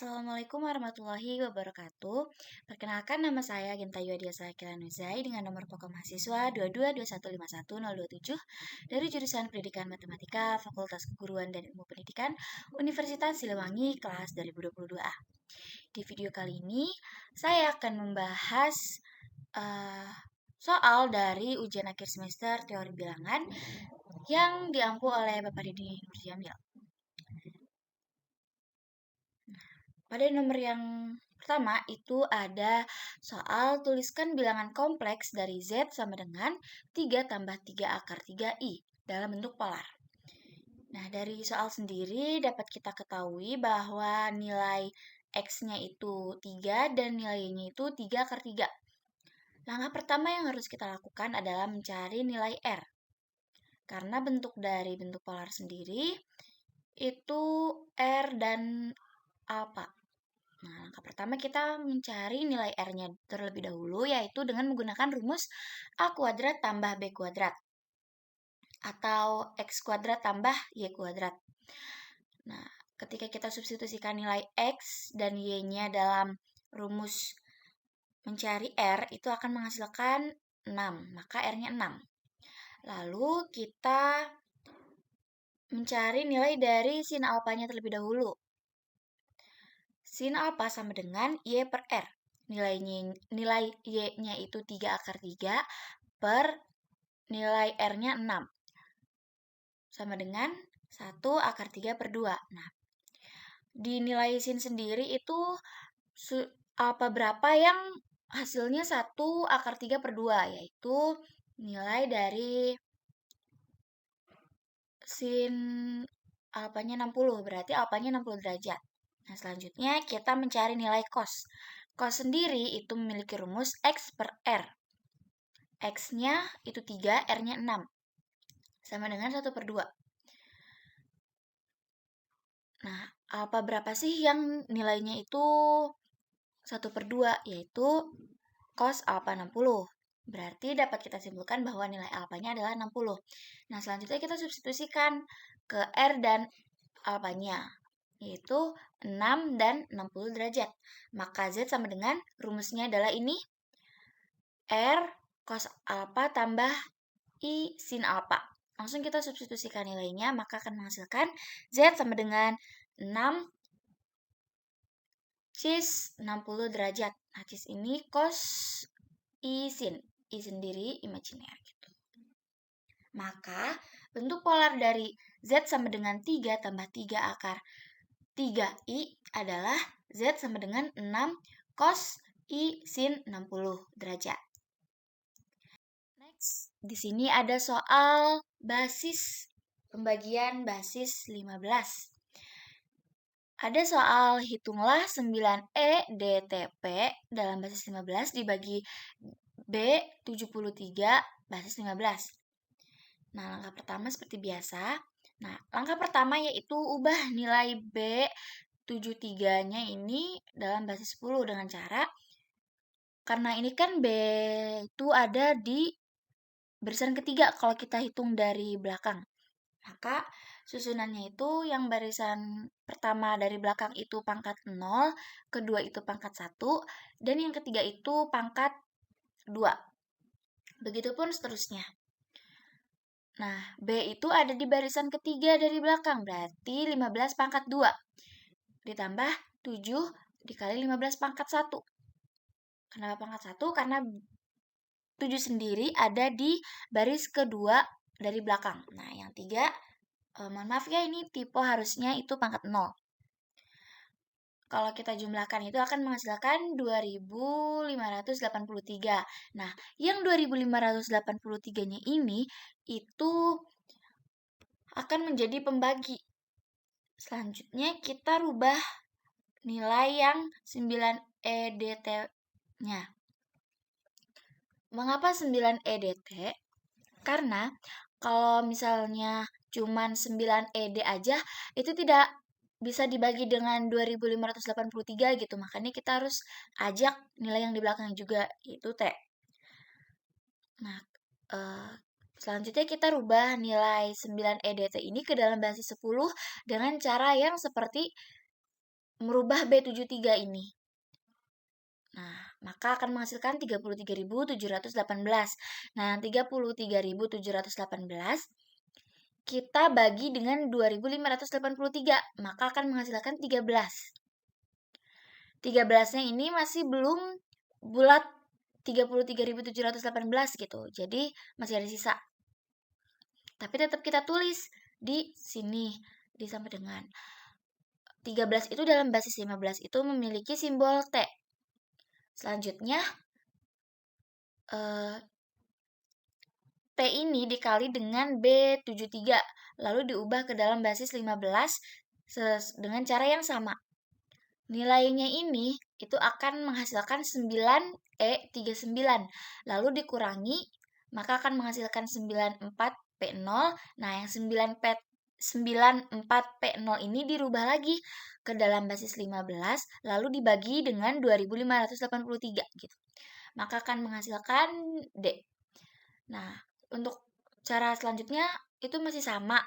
Assalamualaikum warahmatullahi wabarakatuh. Perkenalkan nama saya Genta Yuadia Kilanuzai dengan nomor pokok mahasiswa 2221510027 dari jurusan Pendidikan Matematika Fakultas Keguruan dan Ilmu Pendidikan Universitas Siliwangi kelas 2022A. Di video kali ini saya akan membahas soal dari ujian akhir semester teori bilangan yang diampu oleh Bapak Didi Nurjamil. Pada nomor yang pertama itu ada soal tuliskan bilangan kompleks dari Z sama dengan 3 tambah 3 akar 3I dalam bentuk polar. Nah, dari soal sendiri dapat kita ketahui bahwa nilai X-nya itu 3 dan nilai Y-nya itu 3 akar 3. Langkah pertama yang harus kita lakukan adalah mencari nilai R. Karena bentuk dari bentuk polar sendiri itu R dan alpha. Nah, langkah pertama kita mencari nilai R-nya terlebih dahulu, yaitu dengan menggunakan rumus A kuadrat tambah B kuadrat, atau X kuadrat tambah Y kuadrat. Nah, ketika kita substitusikan nilai X dan Y-nya dalam rumus mencari R, itu akan menghasilkan 6, maka R-nya 6. Lalu kita mencari nilai dari sin alpanya terlebih dahulu. Sin alpha sama dengan Y per R. Nilai Y-nya itu 3 akar 3 per nilai R-nya 6. Sama dengan 1 akar 3 per 2. Nah, di nilai sin sendiri itu alpha berapa yang hasilnya 1 akar 3 per 2, yaitu nilai dari sin alpanya 60, berarti alpanya 60 derajat. Nah, selanjutnya kita mencari nilai cos. Cos sendiri itu memiliki rumus X per R. X-nya itu 3, R-nya 6. Sama dengan 1 per 2. Nah, alpha berapa sih yang nilainya itu 1 per 2, yaitu cos alpha 60. Berarti dapat kita simpulkan bahwa nilai alpanya adalah 60. Nah, selanjutnya kita substitusikan ke R dan alpanya, yaitu 6 dan 60 derajat. Maka Z sama dengan rumusnya adalah ini, R cos alpha tambah I sin alpha. Langsung kita substitusikan nilainya, maka akan menghasilkan Z sama dengan 6 cis 60 derajat. Nah, cis ini cos I sin. I sendiri imajiner gitu. Maka bentuk polar dari Z sama dengan 3 tambah 3 akar 3I adalah Z sama dengan 6 cos I sin 60 derajat. Next, di sini ada soal basis, pembagian basis 15. Ada soal hitunglah 9E DTP dalam basis 15 dibagi B 73 basis 15. Nah, langkah pertama seperti biasa. Nah, langkah pertama yaitu ubah nilai B 73-nya ini dalam basis 10 dengan cara, karena ini kan B itu ada di barisan ketiga kalau kita hitung dari belakang. Maka susunannya itu yang barisan pertama dari belakang itu pangkat 0, kedua itu pangkat 1, dan yang ketiga itu pangkat 2. Begitupun seterusnya. Nah, B itu ada di barisan ketiga dari belakang, berarti 15 pangkat 2. Ditambah 7 dikali 15 pangkat 1. Kenapa pangkat 1? Karena 7 sendiri ada di baris kedua dari belakang. Nah, yang 3, mohon maaf ya, ini tipe harusnya itu pangkat 0. Kalau kita jumlahkan itu akan menghasilkan 2583. Nah, yang 2583-nya ini itu akan menjadi pembagi. Selanjutnya kita rubah nilai yang 9EDT-nya. Mengapa 9EDT? Karena kalau misalnya cuman 9ED aja, itu tidak bisa dibagi dengan 2583 gitu. Makanya kita harus ajak nilai yang di belakang juga, yaitu T. Nah, selanjutnya kita rubah nilai 9EDT ini ke dalam basis 10 dengan cara yang seperti merubah B73 ini. Nah, maka akan menghasilkan 33.718. Nah, 33.718 kita bagi dengan 2.583, maka akan menghasilkan 13. 13-nya ini masih belum bulat 33.718 gitu. Jadi masih ada sisa. Tapi tetap kita tulis di sini di sama dengan 13 itu dalam basis 15 itu memiliki simbol T. Selanjutnya T ini dikali dengan B73 lalu diubah ke dalam basis 15 dengan cara yang sama. Nilainya ini itu akan menghasilkan 9E39 lalu dikurangi maka akan menghasilkan 94P0. Nah, yang 94P0 ini dirubah lagi ke dalam basis 15 lalu dibagi dengan 2583 gitu. Maka akan menghasilkan D. Nah, untuk cara selanjutnya itu masih sama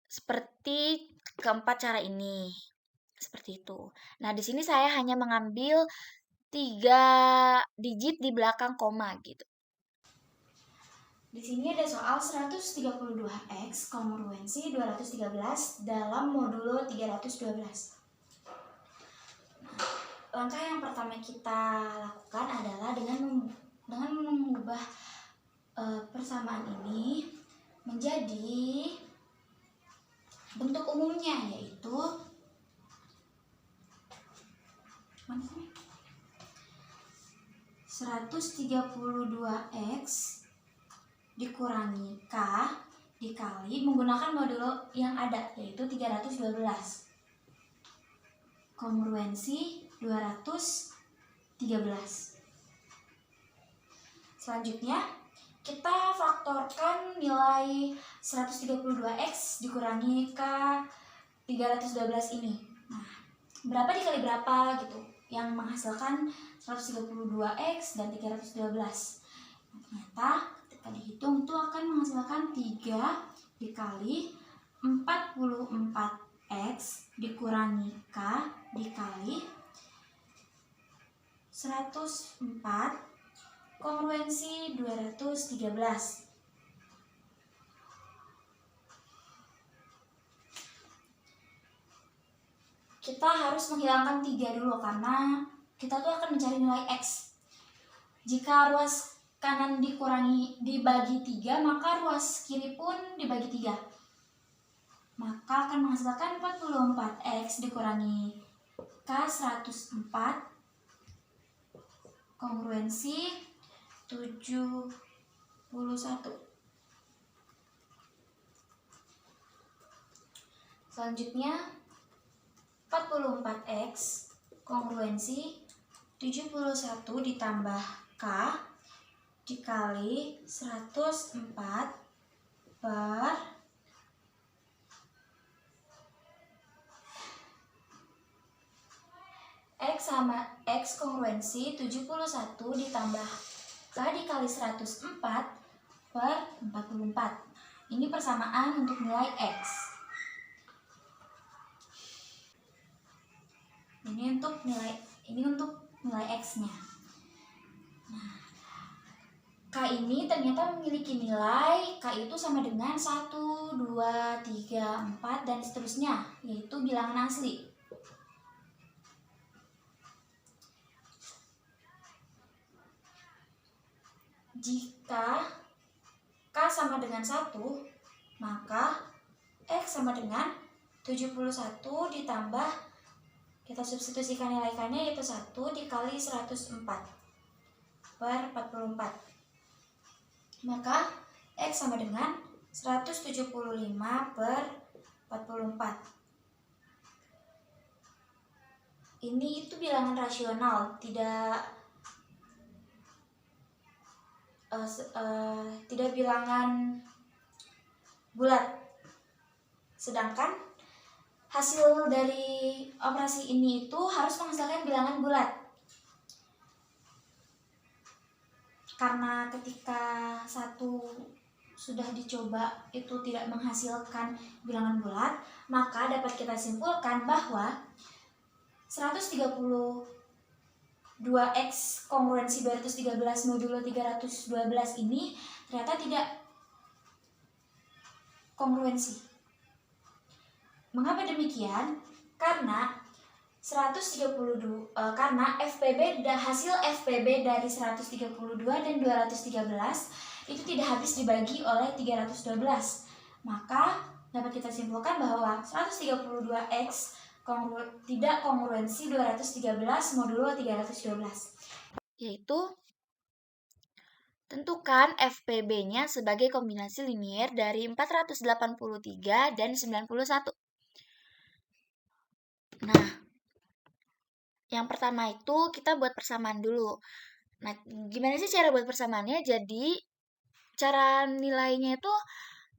seperti keempat cara ini. Seperti itu. Nah, di sini saya hanya mengambil 3 digit di belakang koma gitu. Di sini ada soal 132X kongruensi 213 dalam modulo 312. Langkah yang pertama kita lakukan adalah dengan mengubah persamaan ini menjadi bentuk umumnya, yaitu 132X dikurangi K dikali menggunakan modulo yang ada, yaitu 312. Kongruensi 213. Selanjutnya, kita faktorkan nilai 132X dikurangi K 312 ini. Nah, berapa dikali berapa gitu yang menghasilkan 132X dan 312. Nah, ternyata ketika dihitung itu akan menghasilkan 3 dikali 44X dikurangi K dikali 104 kongruensi 213. Kita harus menghilangkan 3 dulu karena kita tuh akan mencari nilai X. Jika ruas kanan dibagi 3, maka ruas kiri pun dibagi 3. Maka akan menghasilkan 44X dikurangi K 104 kongruensi 71. Selanjutnya 44X kongruensi 71 ditambah K dikali 104 per X sama X kongruensi 71 ditambah K dikali 104 per 44. Ini persamaan untuk nilai X. Ini untuk nilai X-nya. Nah, K ini ternyata memiliki nilai K itu sama dengan 1, 2, 3, 4 dan seterusnya, yaitu bilangan asli. Jika K sama dengan 1, maka X sama dengan 71 ditambah, kita substitusikan nilai K-nya yaitu 1 dikali 104 per 44. Maka X sama dengan 175 per 44. Ini itu bilangan rasional, tidak bilangan bulat. Sedangkan hasil dari operasi ini itu harus menghasilkan bilangan bulat. Karena ketika satu sudah dicoba itu tidak menghasilkan bilangan bulat, maka dapat kita simpulkan bahwa 132X kongruensi 213 modulo 312 ini ternyata tidak kongruensi. Mengapa demikian? Karena hasil FPB dari 132 dan 213 itu tidak habis dibagi oleh 312. Maka dapat kita simpulkan bahwa 132X tidak kongruensi 213 modulo 312. Yaitu tentukan FPB-nya sebagai kombinasi linier dari 483 dan 91. Nah, yang pertama itu kita buat persamaan dulu. Nah, gimana sih cara buat persamaannya? Jadi, cara nilainya itu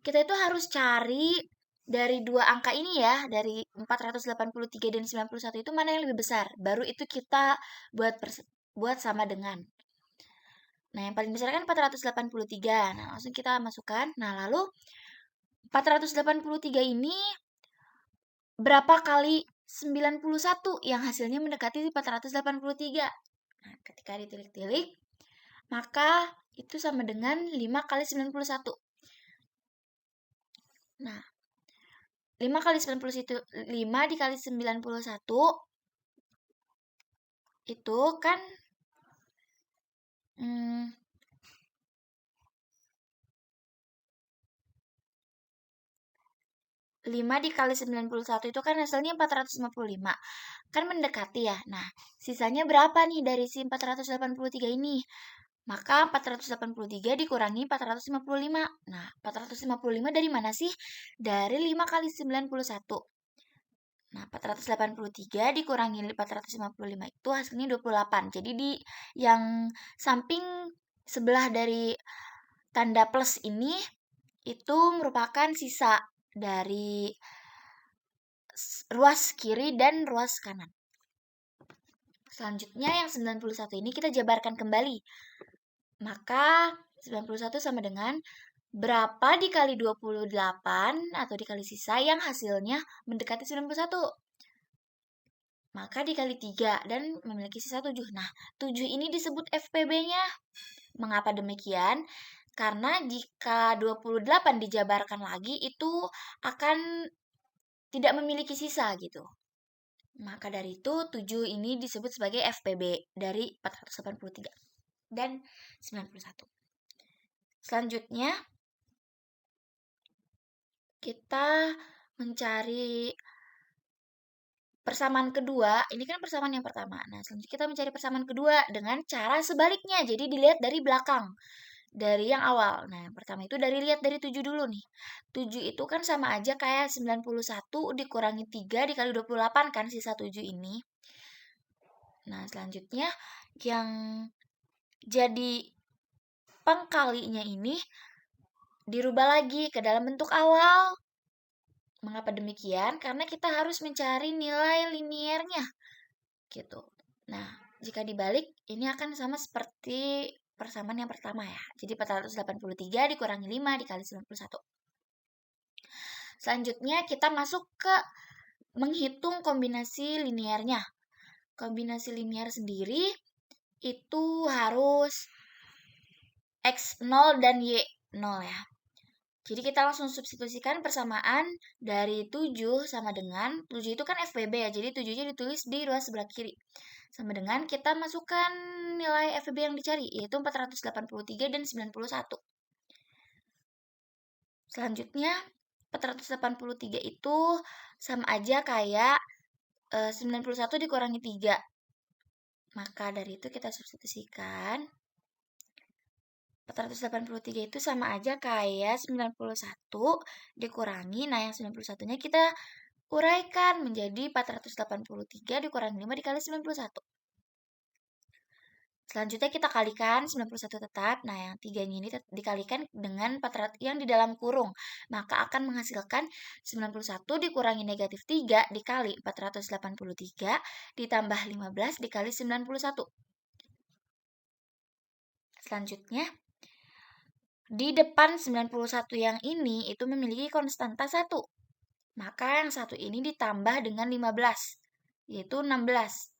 kita itu harus cari dari dua angka ini ya, dari 483 dan 91 itu mana yang lebih besar. Baru itu kita buat sama dengan. Nah, yang paling besar kan 483. Nah, langsung kita masukkan. Nah, lalu 483 ini berapa kali 91 yang hasilnya mendekati 483. Nah, ketika ditilik-tilik, maka itu sama dengan 5 kali 91. Nah, 5 kali 91, 5 dikali 91 itu kan 5 dikali 91 itu kan hasilnya 455. Kan mendekati ya. Nah, sisanya berapa nih dari si 483 ini? Maka 483 dikurangi 455. Nah, 455 dari mana sih? Dari 5 kali 91. Nah, 483 dikurangi 455 itu hasilnya 28. Jadi di yang samping sebelah dari tanda plus ini itu merupakan sisa dari ruas kiri dan ruas kanan. Selanjutnya yang 91 ini kita jabarkan kembali. Maka 91 sama dengan berapa dikali 28 atau dikali sisa yang hasilnya mendekati 91. Maka dikali 3 dan memiliki sisa 7. Nah, 7 ini disebut FPB-nya. Mengapa demikian? Karena jika 28 dijabarkan lagi itu akan tidak memiliki sisa gitu. Maka dari itu 7 ini disebut sebagai FPB dari 483 dan 91. Selanjutnya kita mencari persamaan kedua. Ini kan persamaan yang pertama. Nah, selanjutnya kita mencari persamaan kedua dengan cara sebaliknya. Jadi dilihat dari belakang. Dari yang awal. Nah, yang pertama itu lihat dari 7 dulu nih. 7 itu kan sama aja kayak 91 dikurangi 3 dikali 28 kan sisa 7 ini. Nah, selanjutnya yang jadi pengkalinya ini dirubah lagi ke dalam bentuk awal. Mengapa demikian? Karena kita harus mencari nilai liniernya. Gitu. Nah, jika dibalik, ini akan sama seperti persamaan yang pertama ya. Jadi 483 dikurangi 5 dikali 91. Selanjutnya kita masuk ke menghitung kombinasi liniernya. Kombinasi linier sendiri itu harus X0 dan Y0 ya. Jadi kita langsung substitusikan persamaan dari 7 sama dengan 7 itu kan FPB ya. Jadi 7-nya ditulis di ruas sebelah kiri. Sama dengan kita masukkan nilai FPB yang dicari yaitu 483 dan 91. Selanjutnya 483 itu sama aja kayak 91 dikurangi 3. Maka dari itu kita substitusikan 483 itu sama aja kayak 91 dikurangi, nah yang 91-nya kita uraikan menjadi 483 dikurangi 5 dikali 91. Selanjutnya kita kalikan 91 tetap, nah yang 3-nya ini dikalikan dengan 400 yang di dalam kurung. Maka akan menghasilkan 91 dikurangi negatif 3 dikali 483 ditambah 15 dikali 91. Selanjutnya, di depan 91 yang ini itu memiliki konstanta 1. Maka yang 1 ini ditambah dengan 15. yaitu 16.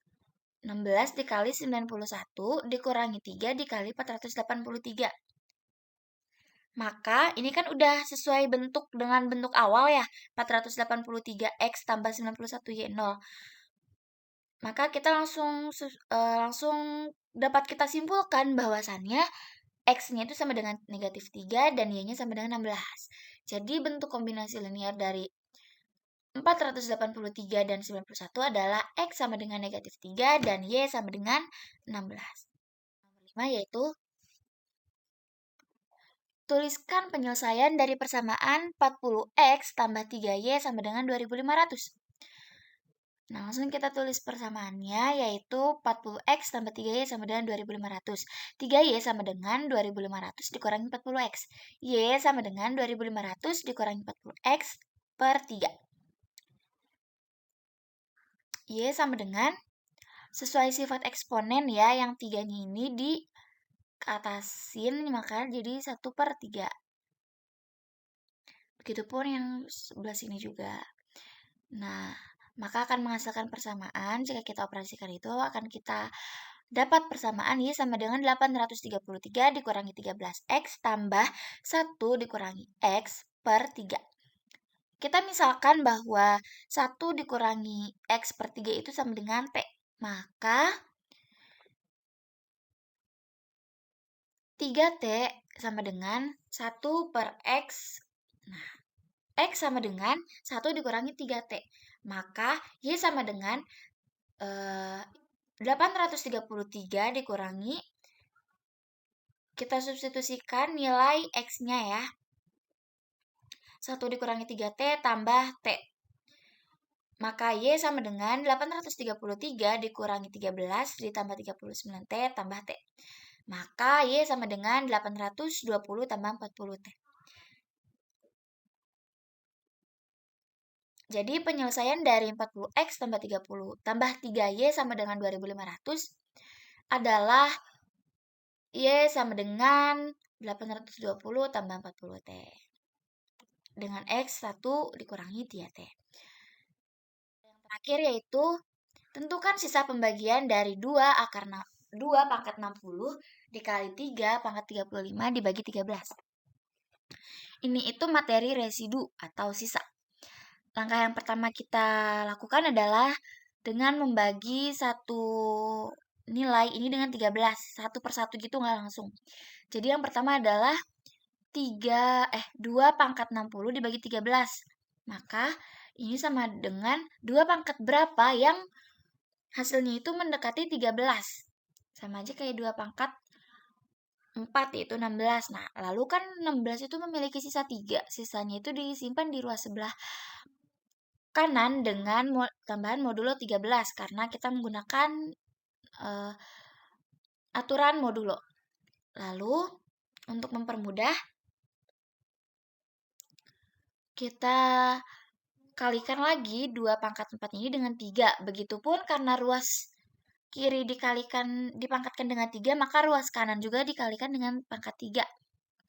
16 dikali 91 dikurangi 3 dikali 483. Maka ini kan udah sesuai bentuk dengan bentuk awal ya, 483X tambah 91Y0. Maka kita langsung dapat kita simpulkan bahwasannya X-nya itu sama dengan negatif 3 dan Y-nya sama dengan 16. Jadi bentuk kombinasi linear dari 483 dan 91 adalah X sama dengan negatif 3 dan Y sama dengan 16. Nomor 5 yaitu tuliskan penyelesaian dari persamaan 40X tambah 3Y sama dengan 2500. Nah, langsung kita tulis persamaannya, yaitu 40X tambah 3Y sama dengan 2500. 3Y sama dengan 2500 dikurangi 40X. Y sama dengan 2500 dikurangi 40X per 3. Y sama dengan, sesuai sifat eksponen ya, yang 3-nya ini diatasin, maka jadi 1 per 3. Begitupun yang sebelah sini juga. Nah, maka akan menghasilkan persamaan. Jika kita operasikan itu, akan kita dapat persamaan Y sama dengan 833 dikurangi 13X tambah 1 dikurangi X per 3. Kita misalkan bahwa 1 dikurangi X per 3 itu sama dengan T. Maka 3T sama dengan 1 per X. Nah, X sama dengan 1 dikurangi 3T. Maka Y sama dengan 833 dikurangi, kita substitusikan nilai X-nya ya. 1 dikurangi 3T tambah T. Maka Y sama dengan 833 dikurangi 13 ditambah 39T tambah T. Maka Y sama dengan 820 tambah 40T. Jadi penyelesaian dari 40X tambah 30 tambah 3Y sama dengan 2500 adalah Y sama dengan 820 tambah 40T. Dengan X 1 dikurangi 3T. Yang terakhir yaitu tentukan sisa pembagian dari 2 akar 2 pangkat 60 dikali 3 pangkat 35 dibagi 13. Ini itu materi residu atau sisa. Langkah yang pertama kita lakukan adalah dengan membagi satu nilai ini dengan 13, satu per satu gitu nggak langsung. Jadi yang pertama adalah 2 pangkat 60 dibagi 13. Maka ini sama dengan 2 pangkat berapa yang hasilnya itu mendekati 13. Sama aja kayak 2 pangkat 4 yaitu 16. Nah, lalu kan 16 itu memiliki sisa 3. Sisanya itu disimpan di ruas sebelah kanan dengan tambahan modulo 13 karena kita menggunakan aturan modulo. Lalu untuk mempermudah kita kalikan lagi 2 pangkat 4 ini dengan 3. Begitupun karena ruas kiri dipangkatkan dengan 3, maka ruas kanan juga dikalikan dengan pangkat 3.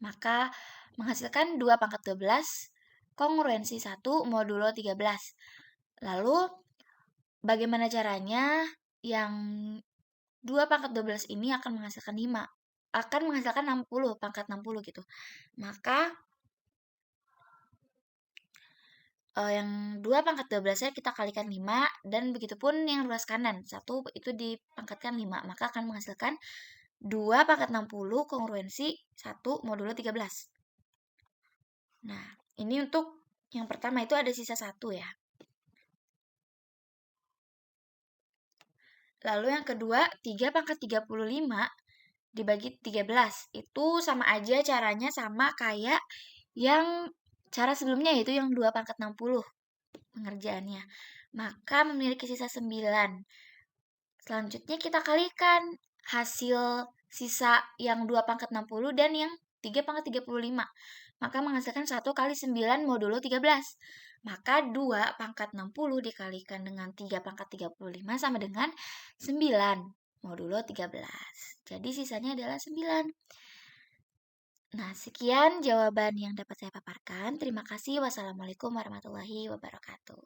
Maka menghasilkan 2 pangkat 12 kongruensi 1 modulo 13. Lalu bagaimana caranya? Yang 2 pangkat 12 ini akan menghasilkan 5. Akan menghasilkan 60, pangkat 60 gitu. Maka yang 2 pangkat 12-nya kita kalikan 5, dan begitupun yang ruas kanan, 1 itu dipangkatkan 5, maka akan menghasilkan 2 pangkat 60 kongruensi 1 modulo 13. Nah, ini untuk yang pertama itu ada sisa 1 ya. Lalu yang kedua, 3 pangkat 35 dibagi 13. Itu sama aja caranya sama kayak yang cara sebelumnya, yaitu yang 2 pangkat 60 pengerjaannya. Maka memiliki sisa 9. Selanjutnya kita kalikan hasil sisa yang 2 pangkat 60 dan yang 3 pangkat 35. Maka menghasilkan 1 kali 9 modulo 13. Maka 2 pangkat 60 dikalikan dengan 3 pangkat 35 sama dengan 9 modulo 13. Jadi sisanya adalah 9. Nah, sekian jawaban yang dapat saya paparkan. Terima kasih. Wassalamualaikum warahmatullahi wabarakatuh.